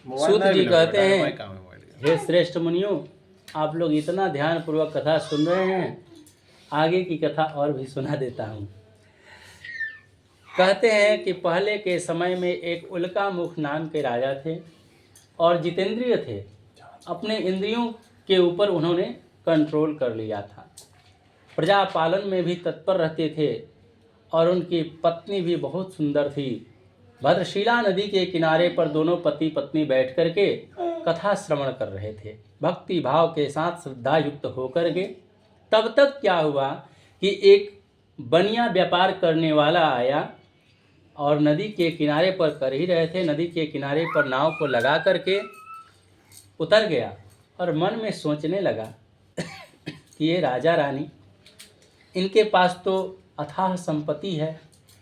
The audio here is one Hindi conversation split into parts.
सूत जी कहते हैं, हे श्रेष्ठ मुनियों, आप लोग इतना ध्यानपूर्वक कथा सुन रहे हैं, आगे की कथा और भी सुना देता हूँ। कहते हैं कि पहले के समय में एक उल्कामुख नाम के राजा थे और जितेंद्रिय थे। अपने इंद्रियों के ऊपर उन्होंने कंट्रोल कर लिया था। प्रजा पालन में भी तत्पर रहते थे और उनकी पत्नी भी बहुत सुंदर थी। भद्रशिला नदी के किनारे पर दोनों पति पत्नी बैठ करके कथा श्रवण कर रहे थे, भक्ति भाव के साथ श्रद्धा युक्त होकर के। तब तक क्या हुआ कि एक बनिया व्यापार करने वाला आया और नदी के किनारे पर कर ही रहे थे, नदी के किनारे पर नाव को लगा करके उतर गया और मन में सोचने लगा कि ये राजा रानी, इनके पास तो अथाह संपत्ति है,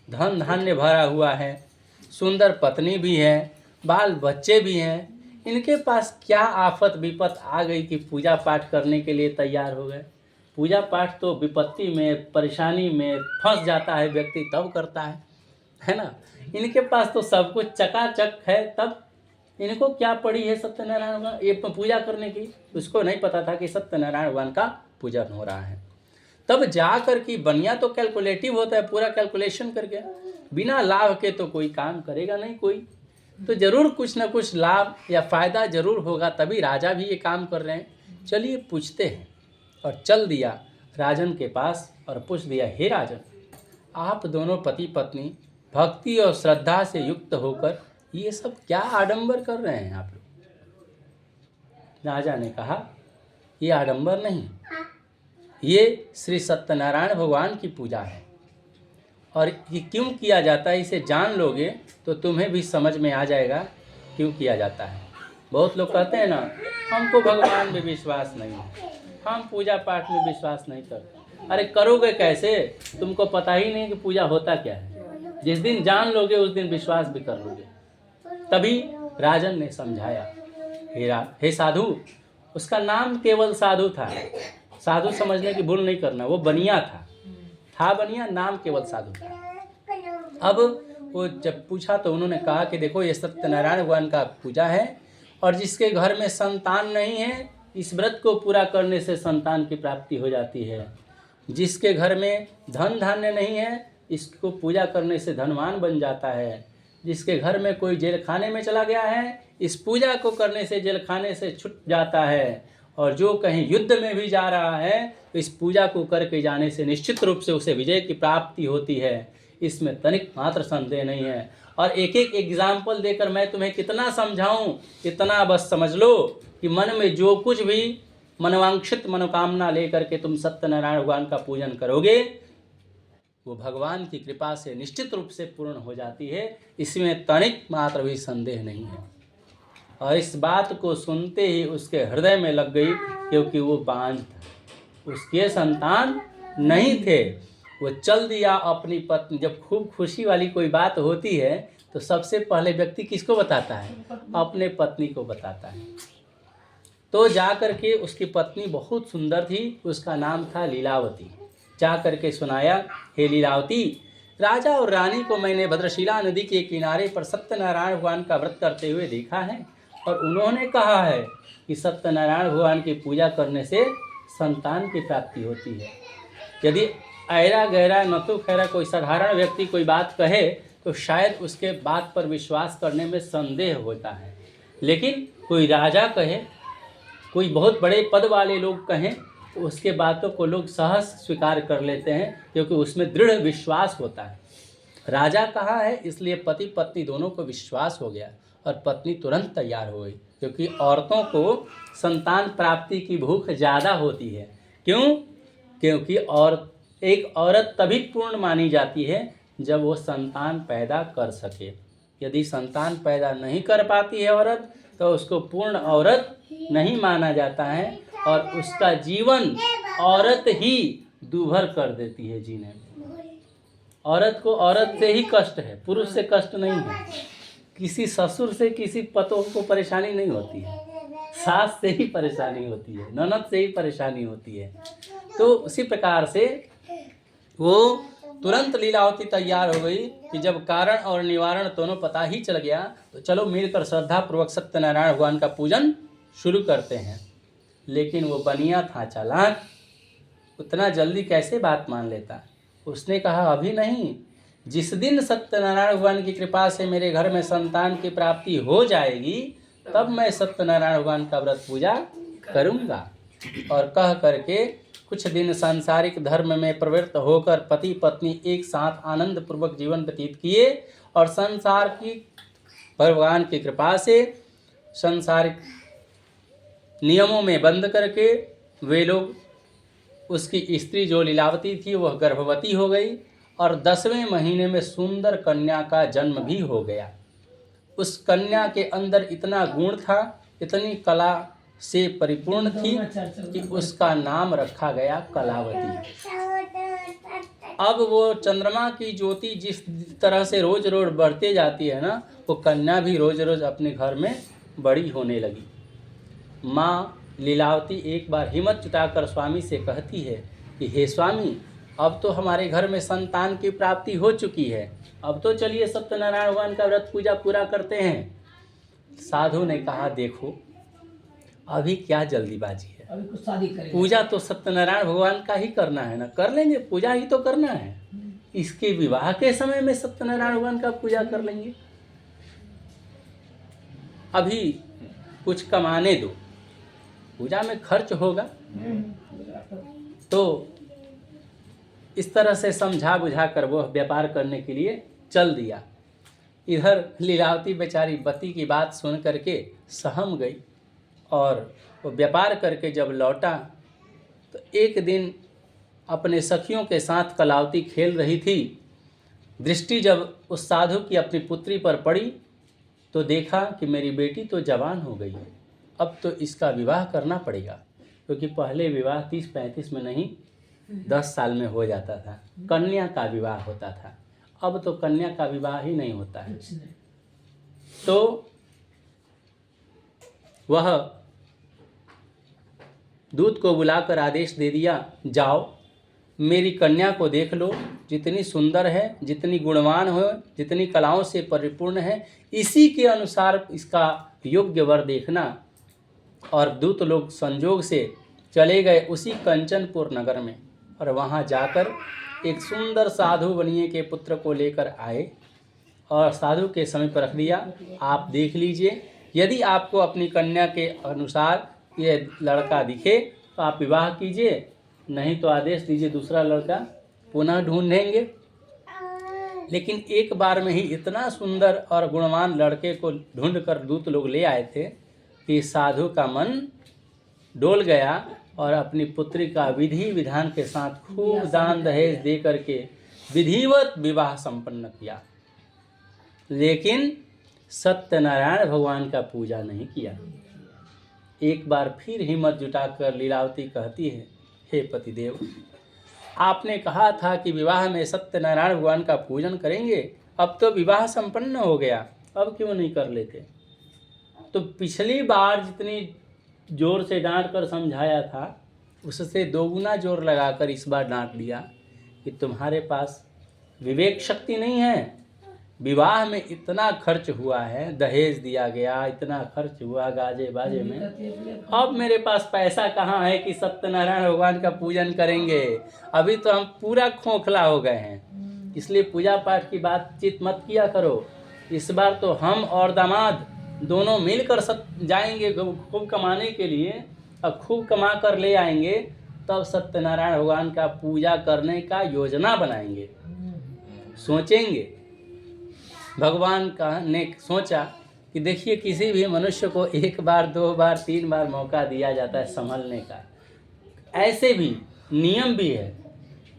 धन धान्य भरा हुआ है, सुंदर पत्नी भी है, बाल बच्चे भी हैं, इनके पास क्या आफत विपत आ गई कि पूजा पाठ करने के लिए तैयार हो गए। पूजा पाठ तो विपत्ति में, परेशानी में फंस जाता है व्यक्ति तब करता है ना। इनके पास तो सब कुछ चकाचक है, तब इनको क्या पड़ी है सत्यनारायण भगवान ये पूजा करने की। उसको नहीं पता था कि सत्यनारायण भगवान का पूजन हो रहा है। तब जा कर कि बनिया तो कैलकुलेटिव होता है, पूरा कैलकुलेशन कर गया, बिना लाभ के तो कोई काम करेगा नहीं कोई, तो जरूर कुछ ना कुछ लाभ या फ़ायदा जरूर होगा, तभी राजा भी ये काम कर रहे हैं। चलिए पूछते हैं। और चल दिया राजन के पास और पूछ दिया, हे राजन, आप दोनों पति पत्नी भक्ति और श्रद्धा से युक्त होकर ये सब क्या आडंबर कर रहे हैं आप लोग। राजा ने कहा, ये आडंबर नहीं, ये श्री सत्यनारायण भगवान की पूजा है और ये क्यों किया जाता है, इसे जान लोगे तो तुम्हें भी समझ में आ जाएगा क्यों किया जाता है। बहुत लोग कहते हैं ना, हमको भगवान में विश्वास नहीं है, हम पूजा पाठ में विश्वास नहीं करते। अरे करोगे कैसे, तुमको पता ही नहीं कि पूजा होता क्या है। जिस दिन जान लोगे उस दिन विश्वास भी कर लोगे। तभी राजन ने समझाया, हे साधु, उसका नाम केवल साधु था, साधु समझने की भूल नहीं करना, वो बनिया था बनिया, नाम केवल साधु था। अब वो जब पूछा तो उन्होंने कहा कि देखो, ये सत्यनारायण भगवान का पूजा है और जिसके घर में संतान नहीं है, इस व्रत को पूरा करने से संतान की प्राप्ति हो जाती है। जिसके घर में धन धान्य नहीं है, इसको पूजा करने से धनवान बन जाता है। जिसके घर में कोई जेल खाने में चला गया है, इस पूजा को करने से जेल खाने से छूट जाता है। और जो कहीं युद्ध में भी जा रहा है, तो इस पूजा को करके जाने से निश्चित रूप से उसे विजय की प्राप्ति होती है। इसमें तनिक मात्र संदेह नहीं है। और एक एक एग्जाम्पल देकर मैं तुम्हें कितना समझाऊं, इतना बस समझ लो कि मन में जो कुछ भी मनोवांछित मनोकामना लेकर के तुम सत्यनारायण भगवान का पूजन करोगे, वो भगवान की कृपा से निश्चित रूप से पूर्ण हो जाती है। इसमें तनिक मात्र भी संदेह नहीं है। और इस बात को सुनते ही उसके हृदय में लग गई, क्योंकि वो बांझ था, उसके संतान नहीं थे। वो चल दिया अपनी पत्नी। जब खूब खुशी वाली कोई बात होती है तो सबसे पहले व्यक्ति किसको बताता है, अपने पत्नी को बताता है। तो जा कर के उसकी पत्नी बहुत सुंदर थी, उसका नाम था लीलावती। जा कर के सुनाया, हे लीलावती, राजा और रानी को मैंने भद्रशिला नदी के किनारे पर सत्यनारायण भगवान का व्रत करते हुए देखा है और उन्होंने कहा है कि सत्यनारायण भगवान की पूजा करने से संतान की प्राप्ति होती है। यदि ऐरा गहरा नतु खैरा कोई साधारण व्यक्ति कोई बात कहे तो शायद उसके बात पर विश्वास करने में संदेह होता है, लेकिन कोई राजा कहे, कोई बहुत बड़े पद वाले लोग कहें तो उसके बातों को लोग सहज स्वीकार कर लेते हैं, क्योंकि उसमें दृढ़ विश्वास होता है। राजा कहा है इसलिए पति पत्नी दोनों को विश्वास हो गया और पत्नी तुरंत तैयार हो गई, क्योंकि औरतों को संतान प्राप्ति की भूख ज़्यादा होती है। क्यों? क्योंकि एक औरत तभी पूर्ण मानी जाती है जब वो संतान पैदा कर सके। यदि संतान पैदा नहीं कर पाती है औरत, तो उसको पूर्ण औरत नहीं माना जाता है और उसका जीवन औरत ही दूभर कर देती है जीने में। औरत को औरत से ही कष्ट है, पुरुष से कष्ट नहीं है। किसी ससुर से किसी पतोह को परेशानी नहीं होती है, सास से ही परेशानी होती है, ननद से ही परेशानी होती है। तो उसी प्रकार से वो तुरंत लीलावती तैयार हो गई कि जब कारण और निवारण दोनों पता ही चल गया तो चलो मिलकर श्रद्धापूर्वक सत्यनारायण भगवान का पूजन शुरू करते हैं। लेकिन वो बनिया था चालाक, उतना जल्दी कैसे बात मान लेता। उसने कहा अभी नहीं, जिस दिन सत्यनारायण भगवान की कृपा से मेरे घर में संतान की प्राप्ति हो जाएगी तब मैं सत्यनारायण भगवान का व्रत पूजा करूँगा। और कह करके कुछ दिन सांसारिक धर्म में प्रवृत्त होकर पति पत्नी एक साथ आनंद पूर्वक जीवन व्यतीत किए और संसार की भगवान की कृपा से सांसारिक नियमों में बंद करके वे लोग, उसकी स्त्री जो लीलावती थी वह गर्भवती हो गई और 10वें महीने में सुंदर कन्या का जन्म भी हो गया। उस कन्या के अंदर इतना गुण था, इतनी कला से परिपूर्ण थी कि उसका नाम रखा गया कलावती। अब वो चंद्रमा की ज्योति जिस तरह से रोज रोज बढ़ते जाती है ना, वो कन्या भी रोज रोज अपने घर में बड़ी होने लगी। माँ लीलावती एक बार हिम्मत जुटाकर स्वामी से कहती है कि हे स्वामी, अब तो हमारे घर में संतान की प्राप्ति हो चुकी है, अब तो चलिए सत्यनारायण भगवान का व्रत पूजा पूरा करते हैं। साधु ने कहा देखो अभी क्या जल्दीबाजी है, अभी कुछ शादी करेंगे। पूजा तो सत्यनारायण भगवान का ही करना है ना, कर लेंगे, पूजा ही तो करना है। इसके विवाह के समय में सत्यनारायण भगवान का पूजा कर लेंगे, अभी कुछ कमाने दो, पूजा में खर्च होगा। तो इस तरह से समझा बुझा कर वह व्यापार करने के लिए चल दिया। इधर लीलावती बेचारी पति की बात सुन करके सहम गई और वो व्यापार करके जब लौटा तो एक दिन अपने सखियों के साथ कलावती खेल रही थी। दृष्टि जब उस साधु की अपनी पुत्री पर पड़ी तो देखा कि मेरी बेटी तो जवान हो गई है, अब तो इसका विवाह करना पड़ेगा, क्योंकि पहले विवाह 30-35 में नहीं 10 साल में हो जाता था, कन्या का विवाह होता था। अब तो कन्या का विवाह ही नहीं होता है। तो वह दूत को बुलाकर आदेश दे दिया, जाओ मेरी कन्या को देख लो, जितनी सुंदर है, जितनी गुणवान हो, जितनी कलाओं से परिपूर्ण है, इसी के अनुसार इसका योग्य वर देखना। और दूत लोग संजोग से चले गए उसी कंचनपुर नगर में और वहाँ जाकर एक सुंदर साधु बनिए के पुत्र को लेकर आए और साधु के समीप रख दिया, आप देख लीजिए, यदि आपको अपनी कन्या के अनुसार ये लड़का दिखे तो आप विवाह कीजिए, नहीं तो आदेश दीजिए दूसरा लड़का पुनः ढूंढेंगे। लेकिन एक बार में ही इतना सुंदर और गुणवान लड़के को ढूंढकर दूत लोग ले आए थे कि साधु का मन डोल गया और अपनी पुत्री का विधि विधान के साथ खूब दान दहेज दे करके विधिवत विवाह संपन्न किया। लेकिन सत्यनारायण भगवान का पूजा नहीं किया। एक बार फिर हिम्मत जुटाकर लीलावती कहती है, हे पतिदेव, आपने कहा था कि विवाह में सत्यनारायण भगवान का पूजन करेंगे, अब तो विवाह संपन्न हो गया, अब क्यों नहीं कर लेते। तो पिछली बार जितनी जोर से डांट कर समझाया था उससे दोगुना जोर लगाकर इस बार डांट दिया कि तुम्हारे पास विवेक शक्ति नहीं है। विवाह में इतना खर्च हुआ है, दहेज दिया गया, इतना खर्च हुआ गाजे बाजे में, अब मेरे पास पैसा कहाँ है कि सत्यनारायण भगवान का पूजन करेंगे। अभी तो हम पूरा खोखला हो गए हैं, इसलिए पूजा पाठ की बातचीत मत किया करो। इस बार तो हम और दामाद दोनों मिलकर जाएंगे खूब कमाने के लिए, अब खूब कमा कर ले आएंगे, तब सत्यनारायण भगवान का पूजा करने का योजना बनाएंगे, सोचेंगे। भगवान का ने सोचा कि देखिए किसी भी मनुष्य को 1 बार 2 बार 3 बार मौका दिया जाता है संभलने का, ऐसे भी नियम भी है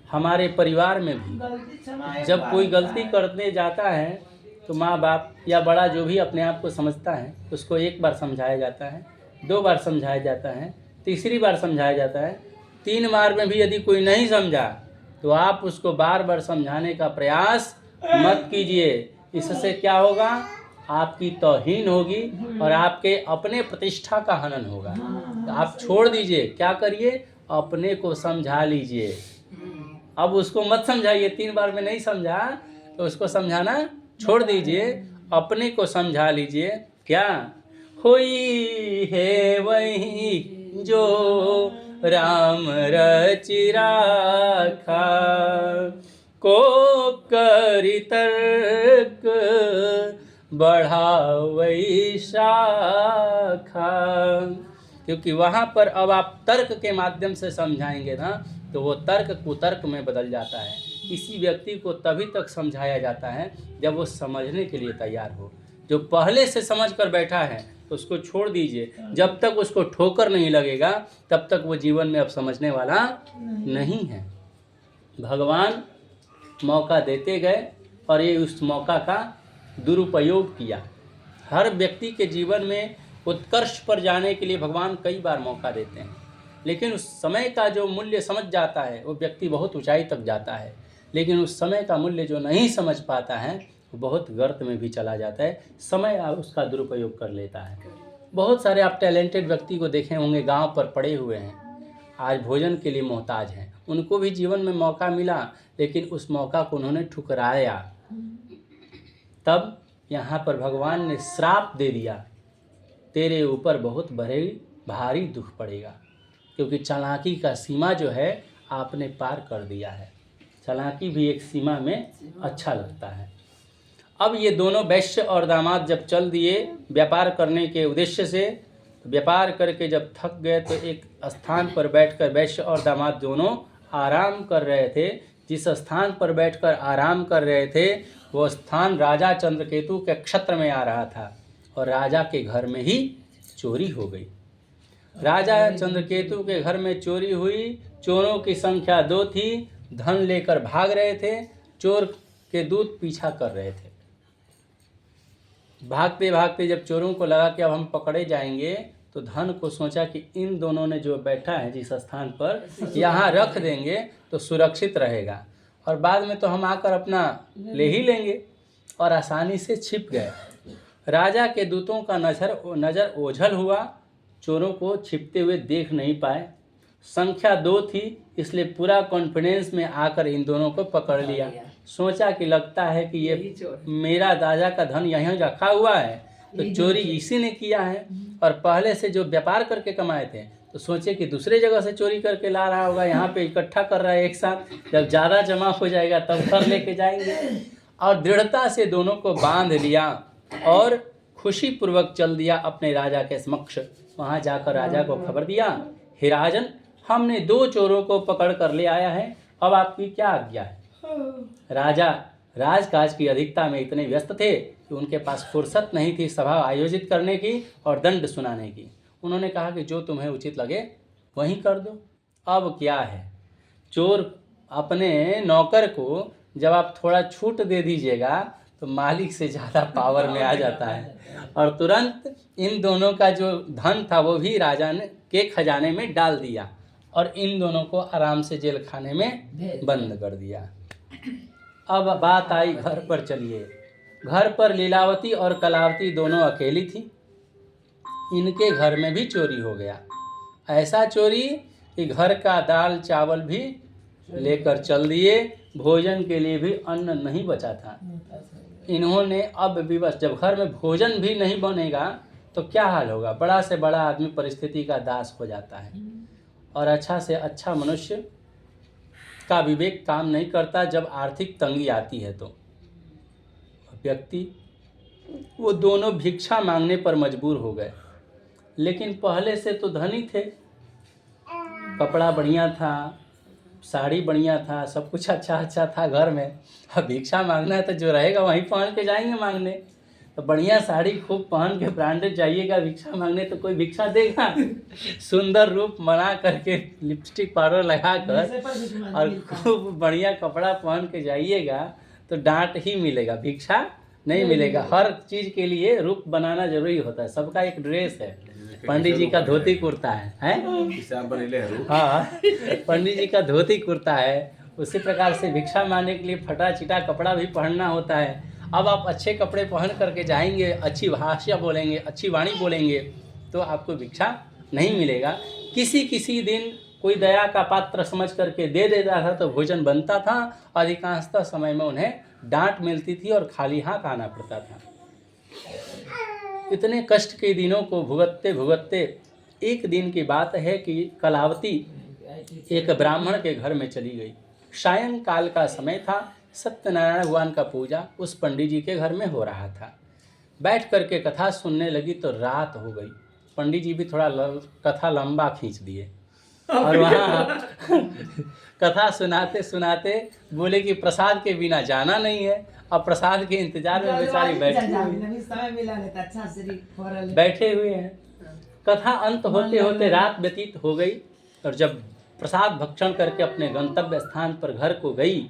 हमारे परिवार में भी। जब कोई गलती करने जाता है तो माँ बाप या बड़ा जो भी अपने आप को समझता है उसको 1 बार समझाया जाता है, 2 बार समझाया जाता है, तीसरी बार समझाया जाता है। 3 बार में भी यदि कोई नहीं समझा तो आप उसको बार बार समझाने का प्रयास मत कीजिए। इससे क्या होगा, आपकी तौहीन होगी और आपके अपने प्रतिष्ठा का हनन होगा। तो आप छोड़ दीजिए, क्या करिए, अपने को समझा लीजिए। अब उसको मत समझाइए, 3 बार में नहीं समझा तो उसको समझाना छोड़ दीजिए अपने को समझा लीजिए। क्या हुई है वही जो राम रचि राखा, को करि तर्क बढ़ावै शाखा। क्योंकि वहाँ पर अब आप तर्क के माध्यम से समझाएंगे ना, तो वो तर्क कुतर्क में बदल जाता है। इसी व्यक्ति को तभी तक समझाया जाता है जब वो समझने के लिए तैयार हो। जो पहले से समझ कर बैठा है तो उसको छोड़ दीजिए। जब तक उसको ठोकर नहीं लगेगा तब तक वो जीवन में अब समझने वाला नहीं है। भगवान मौका देते गए और ये उस मौका का दुरुपयोग किया। हर व्यक्ति के जीवन में उत्कर्ष पर जाने के लिए भगवान कई बार मौका देते हैं, लेकिन उस समय का जो मूल्य समझ जाता है वो व्यक्ति बहुत ऊंचाई तक जाता है। लेकिन उस समय का मूल्य जो नहीं समझ पाता है वो बहुत गर्त में भी चला जाता है। समय उसका दुरुपयोग कर लेता है। बहुत सारे आप टैलेंटेड व्यक्ति को देखे होंगे, गांव पर पड़े हुए हैं, आज भोजन के लिए मोहताज हैं। उनको भी जीवन में मौका मिला, लेकिन उस मौका को उन्होंने ठुकराया। तब यहाँ पर भगवान ने श्राप दे दिया, तेरे ऊपर बहुत बड़े भारी दुख पड़ेगा, क्योंकि चालाकी का सीमा जो है आपने पार कर दिया है। चालाकी भी एक सीमा में अच्छा लगता है। अब ये दोनों वैश्य और दामाद जब चल दिए व्यापार करने के उद्देश्य से, व्यापार करके जब थक गए तो एक स्थान पर बैठकर वैश्य और दामाद दोनों आराम कर रहे थे। जिस स्थान पर बैठकर आराम कर रहे थे वो स्थान राजा चंद्रकेतु के क्षत्र में आ रहा था और राजा के घर में ही चोरी हो गई। राजा चंद्रकेतु के घर में चोरी हुई। चोरों की संख्या 2 थी, धन लेकर भाग रहे थे। चोर के दूत पीछा कर रहे थे। भागते भागते जब चोरों को लगा कि अब हम पकड़े जाएंगे, तो धन को सोचा कि इन दोनों ने जो बैठा है जिस स्थान पर, यहाँ रख देंगे तो सुरक्षित रहेगा और बाद में तो हम आकर अपना ले ही लेंगे, और आसानी से छिप गए। राजा के दूतों का नज़र ओझल हुआ, चोरों को छिपते हुए देख नहीं पाए। संख्या 2 थी, इसलिए पूरा कॉन्फिडेंस में आकर इन दोनों को पकड़ लिया। सोचा कि लगता है कि ये मेरा राजा का धन यहीं रखा हुआ है, तो चोरी इसी ने किया है, और पहले से जो व्यापार करके कमाए थे तो सोचे कि दूसरे जगह से चोरी करके ला रहा होगा, यहाँ पे इकट्ठा कर रहा है एक साथ, जब ज़्यादा जमा हो जाएगा तब घर लेके जाएंगे। और दृढ़ता से दोनों को बांध लिया और खुशीपूर्वक चल दिया अपने राजा के समक्ष। वहाँ जाकर राजा को खबर दिया, हे राजन, हमने 2 चोरों को पकड़ कर ले आया है, अब आपकी क्या आज्ञा है। राजा राजकाज की अधिकता में इतने व्यस्त थे कि उनके पास फुर्सत नहीं थी सभा आयोजित करने की और दंड सुनाने की। उन्होंने कहा कि जो तुम्हें उचित लगे वहीं कर दो। अब क्या है, चोर अपने नौकर को जब आप थोड़ा छूट दे दीजिएगा तो मालिक से ज़्यादा पावर में आ जाता है, और तुरंत इन दोनों का जो धन था वो भी राजा ने के खजाने में डाल दिया और इन दोनों को आराम से जेल खाने में बंद कर दिया। अब बात आई घर पर। चलिए, घर पर लीलावती और कलावती दोनों अकेली थी। इनके घर में भी चोरी हो गया। ऐसा चोरी कि घर का दाल चावल भी लेकर चल दिए, भोजन के लिए भी अन्न नहीं बचा था। इन्होंने अब विवश, जब घर में भोजन भी नहीं बनेगा तो क्या हाल होगा। बड़ा से बड़ा आदमी परिस्थिति का दास हो जाता है, और अच्छा से अच्छा मनुष्य का विवेक काम नहीं करता। जब आर्थिक तंगी आती है तो व्यक्ति, वो दोनों भिक्षा मांगने पर मजबूर हो गए। लेकिन पहले से तो धनी थे, कपड़ा बढ़िया था, साड़ी बढ़िया था, सब कुछ अच्छा था घर में। अब भिक्षा मांगना है तो जो रहेगा वहीं पहन के जाएंगे मांगने। तो बढ़िया साड़ी खूब पहन के ब्रांडेड जाइएगा भिक्षा मांगने तो कोई भिक्षा देगा। सुंदर रूप बना करके लिपस्टिक पाउडर लगा कर और खूब बढ़िया कपड़ा पहन के जाइएगा तो डांट ही मिलेगा, भिक्षा नहीं मिलेगा। हर चीज़ के लिए रूप बनाना जरूरी होता है। सबका एक ड्रेस है। पंडित जी का धोती कुर्ता है हाँ, पंडित जी का धोती कुर्ता है। उसी प्रकार से भिक्षा मांगने के लिए फटा चिटा कपड़ा भी पहनना होता है। अब आप अच्छे कपड़े पहन करके जाएंगे, अच्छी भाषा बोलेंगे, अच्छी वाणी बोलेंगे तो आपको भिक्षा नहीं मिलेगा। किसी दिन कोई दया का पात्र समझ करके दे देता था तो भोजन बनता था। अधिकांशतः समय में उन्हें डांट मिलती थी और खाली हाथ आना पड़ता था। इतने कष्ट के दिनों को भुगतते भुगतते एक दिन की बात है कि कलावती एक ब्राह्मण के घर में चली गई। सायंकाल का समय था, सत्यनारायण भगवान का पूजा उस पंडित जी के घर में हो रहा था। बैठ करके कथा सुनने लगी तो रात हो गई। पंडित जी भी थोड़ा कथा लंबा खींच दिए और वहाँ कथा सुनाते सुनाते बोले कि प्रसाद के बिना जाना नहीं है। अब प्रसाद के इंतजार में बेचारी बैठे हुए हैं। कथा अंत होते होते रात व्यतीत हो गई और जब प्रसाद भक्षण करके अपने गंतव्य स्थान पर घर को गई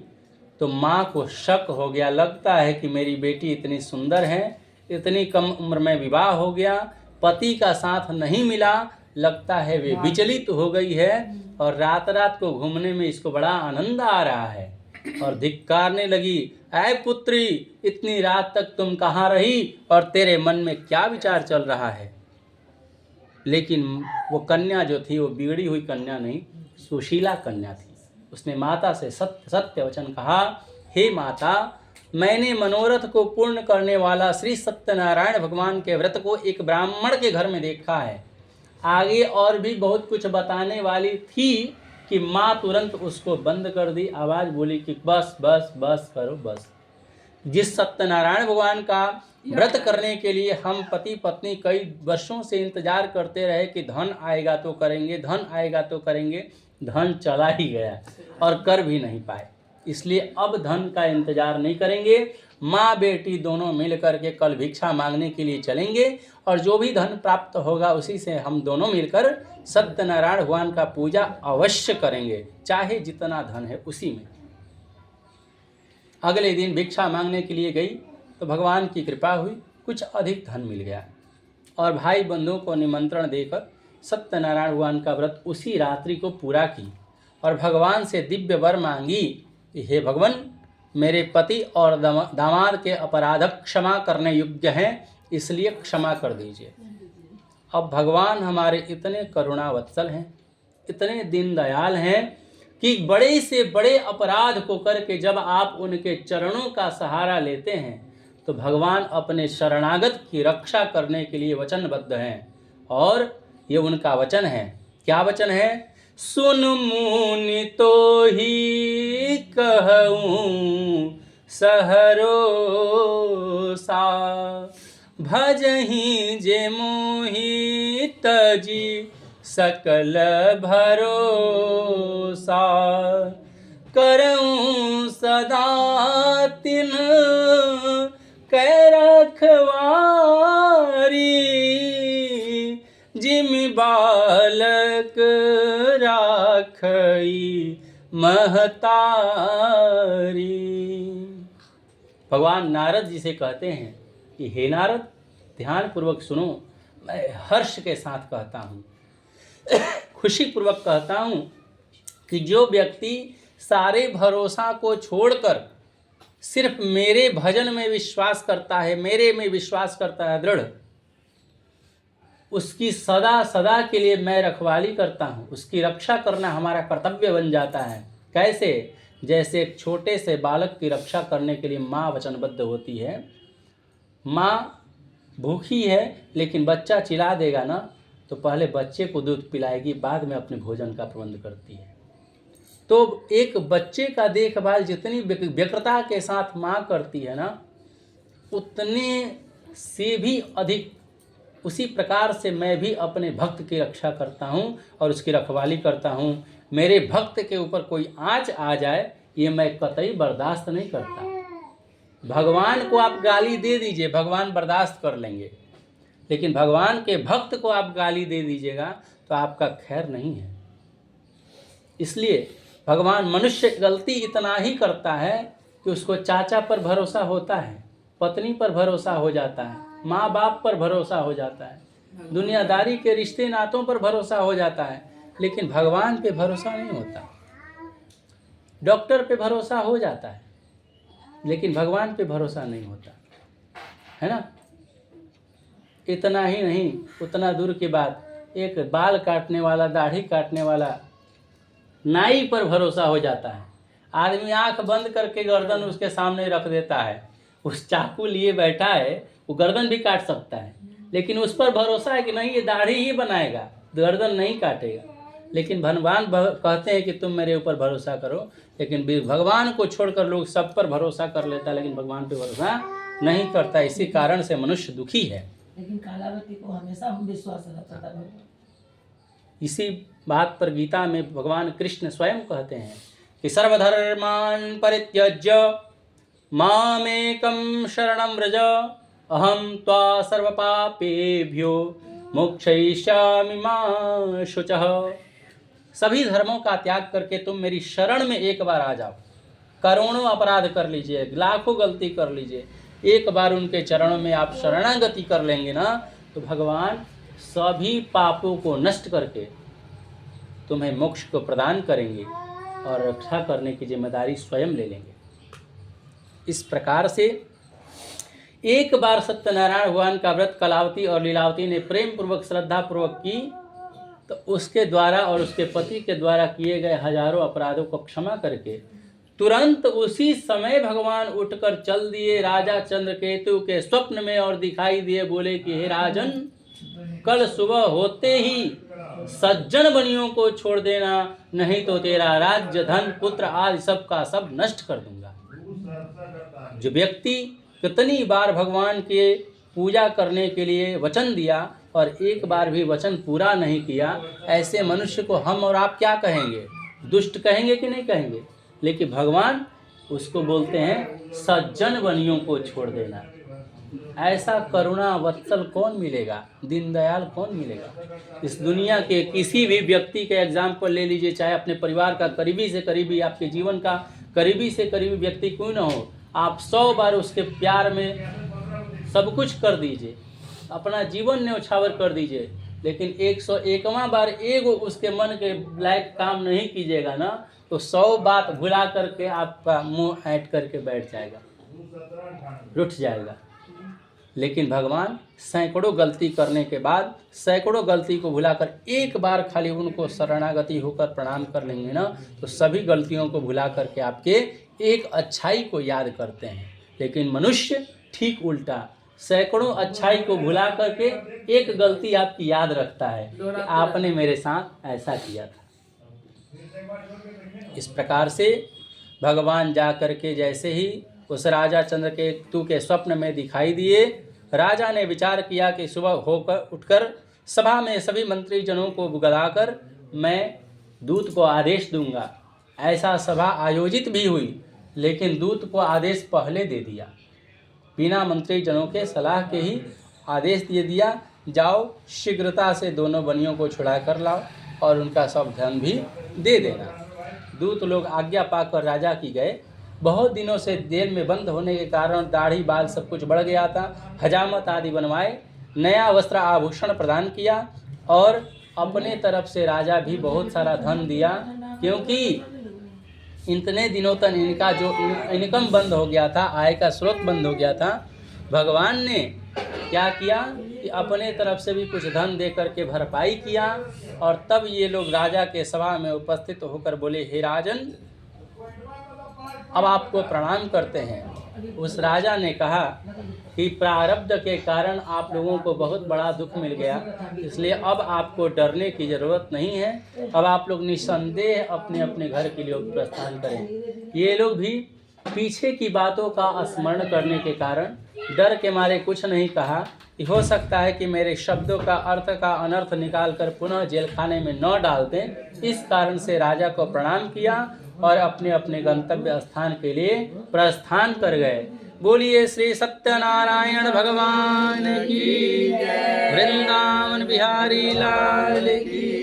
तो माँ को शक हो गया। लगता है कि मेरी बेटी इतनी सुंदर है, इतनी कम उम्र में विवाह हो गया, पति का साथ नहीं मिला, लगता है वे विचलित हो गई है और रात रात को घूमने में इसको बड़ा आनंद आ रहा है। और धिक्कारने लगी, ऐ पुत्री, इतनी रात तक तुम कहाँ रही और तेरे मन में क्या विचार चल रहा है। लेकिन वो कन्या जो थी वो बिगड़ी हुई कन्या नहीं, सुशीला कन्या थी। उसने माता से सत्य वचन कहा, हे माता, मैंने मनोरथ को पूर्ण करने वाला श्री सत्यनारायण भगवान के व्रत को एक ब्राह्मण के घर में देखा है। आगे और भी बहुत कुछ बताने वाली थी कि माँ तुरंत उसको बंद कर दी। आवाज़ बोली कि बस बस बस करो बस। जिस सत्यनारायण भगवान का व्रत करने के लिए हम पति पत्नी कई वर्षों से इंतजार करते रहे कि धन आएगा तो करेंगे, धन आएगा तो करेंगे, धन चला ही गया और कर भी नहीं पाए। इसलिए अब धन का इंतजार नहीं करेंगे। माँ बेटी दोनों मिल करके कल भिक्षा मांगने के लिए चलेंगे और जो भी धन प्राप्त होगा उसी से हम दोनों मिलकर सत्यनारायण भगवान का पूजा अवश्य करेंगे, चाहे जितना धन है उसी में। अगले दिन भिक्षा मांगने के लिए गई तो भगवान की कृपा हुई, कुछ अधिक धन मिल गया और भाई बंधुओं को निमंत्रण देकर सत्यनारायण भगवान का व्रत उसी रात्रि को पूरा की और भगवान से दिव्य वर मांगी कि हे भगवान, मेरे पति और दामाद के अपराध क्षमा करने योग्य हैं, इसलिए क्षमा कर दीजिए। अब भगवान हमारे इतने करुणावत्सल हैं, इतने दीनदयाल हैं कि बड़े से बड़े अपराध को करके जब आप उनके चरणों का सहारा लेते हैं तो भगवान अपने शरणागत की रक्षा करने के लिए वचनबद्ध हैं। और ये उनका वचन है। क्या वचन है? सुन मुनि तो ही कहूँ सहरो सा, भजहि जे मोहि तजी सकल भरोसा, करऊँ सदा तिन कै रखवारी, जिम बालक राखई महतारी। भगवान नारद जी से कहते हैं कि हे नारद, ध्यानपूर्वक सुनो, मैं हर्ष के साथ कहता हूँ, खुशी पूर्वक कहता हूँ कि जो व्यक्ति सारे भरोसा को छोड़कर सिर्फ मेरे भजन में विश्वास करता है, मेरे में विश्वास करता है दृढ़, उसकी सदा सदा के लिए मैं रखवाली करता हूँ। उसकी रक्षा करना हमारा कर्तव्य बन जाता है। कैसे? जैसे एक छोटे से बालक की रक्षा करने के लिए माँ वचनबद्ध होती है। माँ भूखी है लेकिन बच्चा चिल्ला देगा ना तो पहले बच्चे को दूध पिलाएगी, बाद में अपने भोजन का प्रबंध करती है। तो एक बच्चे का देखभाल जितनी व्यग्रता के साथ माँ करती है ना, उतने से भी अधिक उसी प्रकार से मैं भी अपने भक्त की रक्षा करता हूँ और उसकी रखवाली करता हूँ। मेरे भक्त के ऊपर कोई आँच आ जाए ये मैं कतई बर्दाश्त नहीं करता। भगवान को आप गाली दे दीजिए, भगवान बर्दाश्त कर लेंगे, लेकिन भगवान के भक्त को आप गाली दे दीजिएगा तो आपका खैर नहीं है। इसलिए भगवान मनुष्य गलती इतना ही करता है कि उसको चाचा पर भरोसा होता है, पत्नी पर भरोसा हो जाता है, माँ बाप पर भरोसा हो जाता है, दुनियादारी के रिश्ते नातों पर भरोसा हो जाता है, लेकिन भगवान पे भरोसा नहीं होता। डॉक्टर पे भरोसा हो जाता है लेकिन भगवान पे भरोसा नहीं होता है ना। इतना ही नहीं, उतना दूर की बात, एक बाल काटने वाला, दाढ़ी काटने वाला नाई पर भरोसा हो जाता है। आदमी आंख बंद करके गर्दन उसके सामने रख देता है, उस चाकू लिए बैठा है, वो गर्दन भी काट सकता है, लेकिन उस पर भरोसा है कि नहीं ये दाढ़ी ही बनाएगा, गर्दन नहीं काटेगा। लेकिन भगवान कहते हैं कि तुम मेरे ऊपर भरोसा करो, लेकिन भगवान को छोड़कर लोग सब पर भरोसा कर लेता है, लेकिन भगवान पे भरोसा नहीं करता। इसी कारण से मनुष्य दुखी है। लेकिन कालावती को हमेशा हम विश्वास रहता था। इसी बात पर गीता में भगवान कृष्ण स्वयं कहते हैं कि सर्वधर्मान् परित्यज्य मामेकं शरणं व्रज अहं त्वा सर्वपापेभ्यो मोक्षयिष्यामि मा शुचः। सभी धर्मों का त्याग करके तुम मेरी शरण में एक बार आ जाओ। करोड़ों अपराध कर लीजिए, लाखों गलती कर लीजिए, एक बार उनके चरणों में आप शरणागति कर लेंगे ना, तो भगवान सभी पापों को नष्ट करके तुम्हें मोक्ष को प्रदान करेंगे और रक्षा करने की जिम्मेदारी स्वयं ले लेंगे। इस प्रकार से एक बार सत्यनारायण भगवान का व्रत कलावती और लीलावती ने प्रेम पूर्वक श्रद्धा पूर्वक की, तो उसके द्वारा और उसके पति के द्वारा किए गए हजारों अपराधों को क्षमा करके तुरंत उसी समय भगवान उठकर चल दिए राजा चंद्रकेतु के स्वप्न में और दिखाई दिए, बोले कि हे राजन, कल सुबह होते ही सज्जन बनियों को छोड़ देना, नहीं तो तेरा राज्य, धन, पुत्र आदि सब का सब नष्ट कर दूंगा। जो व्यक्ति कितनी बार भगवान के पूजा करने के लिए वचन दिया और एक बार भी वचन पूरा नहीं किया, ऐसे मनुष्य को हम और आप क्या कहेंगे? दुष्ट कहेंगे कि नहीं कहेंगे? लेकिन भगवान उसको बोलते हैं सज्जन बनियों को छोड़ देना। ऐसा करुणा वत्सल कौन मिलेगा? दीनदयाल कौन मिलेगा? इस दुनिया के किसी भी व्यक्ति के एग्जाम्पल ले लीजिए, चाहे अपने परिवार का करीबी से करीबी, आपके जीवन का करीबी से करीबी व्यक्ति क्यों ना हो, आप 100 बार उसके प्यार में सब कुछ कर दीजिए, अपना जीवन न्यौछावर कर दीजिए, लेकिन 101वां बार एगो उसके मन के लायक काम नहीं कीजिएगा ना, तो 100 बात भुला करके आपका मुंह ऐंठ करके बैठ जाएगा, रुठ जाएगा। लेकिन भगवान सैकड़ों गलती करने के बाद, सैकड़ों गलती को भुलाकर एक बार खाली उनको शरणागति होकर प्रणाम कर लेंगे ना, तो सभी गलतियों को भुला करके आपके एक अच्छाई को याद करते हैं। लेकिन मनुष्य ठीक उल्टा, सैकड़ों अच्छाई को भुला करके एक गलती आपकी याद रखता है कि आपने मेरे साथ ऐसा किया था। इस प्रकार से भगवान जा करके जैसे ही उस राजा चंद्रकेतु के स्वप्न में दिखाई दिए, राजा ने विचार किया कि सुबह होकर उठकर सभा में सभी मंत्री जनों को बुलाकर मैं दूत को आदेश दूंगा। ऐसा सभा आयोजित भी हुई, लेकिन दूत को आदेश पहले दे दिया, बिना मंत्री जनों के सलाह के ही आदेश दे दिया, जाओ शीघ्रता से दोनों बनियों को छुड़ा कर लाओ और उनका सब धन भी दे देना। दूत लोग आज्ञा पाकर राजा की गए। बहुत दिनों से जेल में बंद होने के कारण दाढ़ी बाल सब कुछ बढ़ गया था, हजामत आदि बनवाए, नया वस्त्र आभूषण प्रदान किया और अपने तरफ से राजा भी बहुत सारा धन दिया, क्योंकि इतने दिनों तक इनका जो इनकम बंद हो गया था, आय का स्रोत बंद हो गया था। भगवान ने क्या किया कि अपने तरफ से भी कुछ धन दे करके भरपाई किया और तब ये लोग राजा के सभा में उपस्थित होकर बोले, हे राजन, अब आपको प्रणाम करते हैं। उस राजा ने कहा कि प्रारब्ध के कारण आप लोगों को बहुत बड़ा दुख मिल गया, इसलिए अब आपको डरने की ज़रूरत नहीं है। अब आप लोग निस्संदेह अपने अपने घर के लिए प्रस्थान करें। ये लोग भी पीछे की बातों का स्मरण करने के कारण डर के मारे कुछ नहीं कहा कि हो सकता है कि मेरे शब्दों का अर्थ का अनर्थ निकाल कर पुनः जेल खाने में न डाल दें। इस कारण से राजा को प्रणाम किया और अपने अपने गंतव्य स्थान के लिए प्रस्थान कर गए। बोलिए श्री सत्यनारायण भगवान की, वृंदावन बिहारी लाल की।